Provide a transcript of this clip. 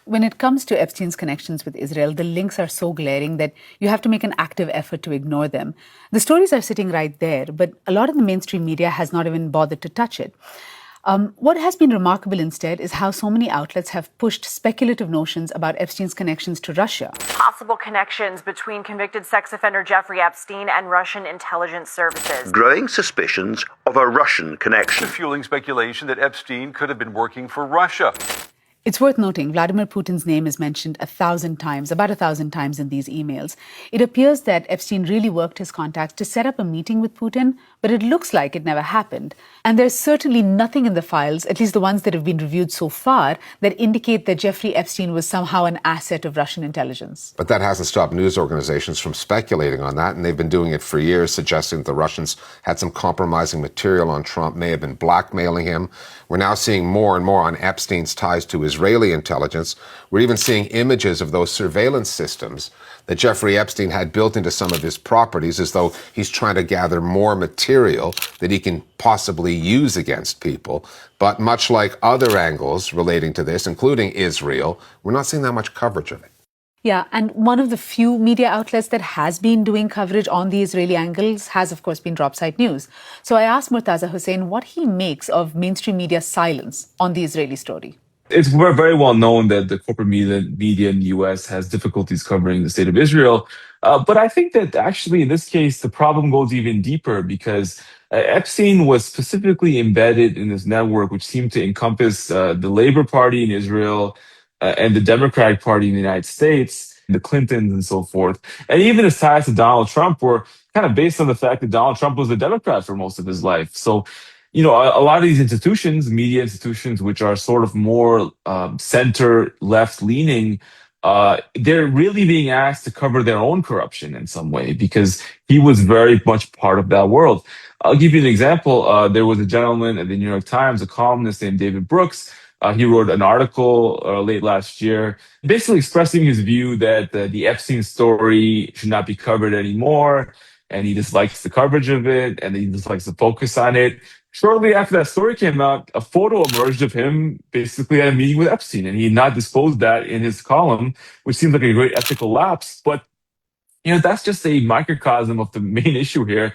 When it comes to Epstein's connections with Israel, the links are so glaring that you have to make an active effort to ignore them. The stories are sitting right there, but a lot of the mainstream media has not even bothered to touch it. What has been remarkable instead is how so many outlets have pushed speculative notions about Epstein's connections to Russia. Possible connections between convicted sex offender Jeffrey Epstein and Russian intelligence services. Growing suspicions of a Russian connection. Fueling speculation that Epstein could have been working for Russia. It's worth noting Vladimir Putin's name is mentioned 1,000 times, about 1,000 times in these emails. It appears that Epstein really worked his contacts to set up a meeting with Putin, but it looks like it never happened. And there's certainly nothing in the files, at least the ones that have been reviewed so far, that indicate that Jeffrey Epstein was somehow an asset of Russian intelligence. But that hasn't stopped news organizations from speculating on that, and they've been doing it for years, suggesting that the Russians had some compromising material on Trump, may have been blackmailing him. We're now seeing more and more on Epstein's ties to Israeli intelligence. We're even seeing images of those surveillance systems that Jeffrey Epstein had built into some of his properties, as though he's trying to gather more material that he can possibly use against people. But much like other angles relating to this, including Israel, we're not seeing that much coverage of it. Yeah, and one of the few media outlets that has been doing coverage on the Israeli angles has, of course, been Dropsite News. So I asked Murtaza Hussain what he makes of mainstream media's silence on the Israeli story. It's very well known that the corporate media in the U.S. has difficulties covering the state of Israel. But I think that actually in this case, the problem goes even deeper because Epstein was specifically embedded in this network, which seemed to encompass the Labor Party in Israel and the Democratic Party in the United States, the Clintons and so forth. And even his ties to Donald Trump were kind of based on the fact that Donald Trump was a Democrat for most of his life. So, you know, a lot of these institutions, media institutions, which are sort of more center left leaning, they're really being asked to cover their own corruption in some way because he was very much part of that world. I'll give you an example. There was a gentleman at the New York Times, a columnist named David Brooks. He wrote an article late last year, basically expressing his view that the Epstein story should not be covered anymore, and he dislikes the coverage of it, and he dislikes the focus on it. Shortly after that story came out, a photo emerged of him basically at a meeting with Epstein, and he had not disclosed that in his column, which seems like a great ethical lapse. But, you know, that's just a microcosm of the main issue here.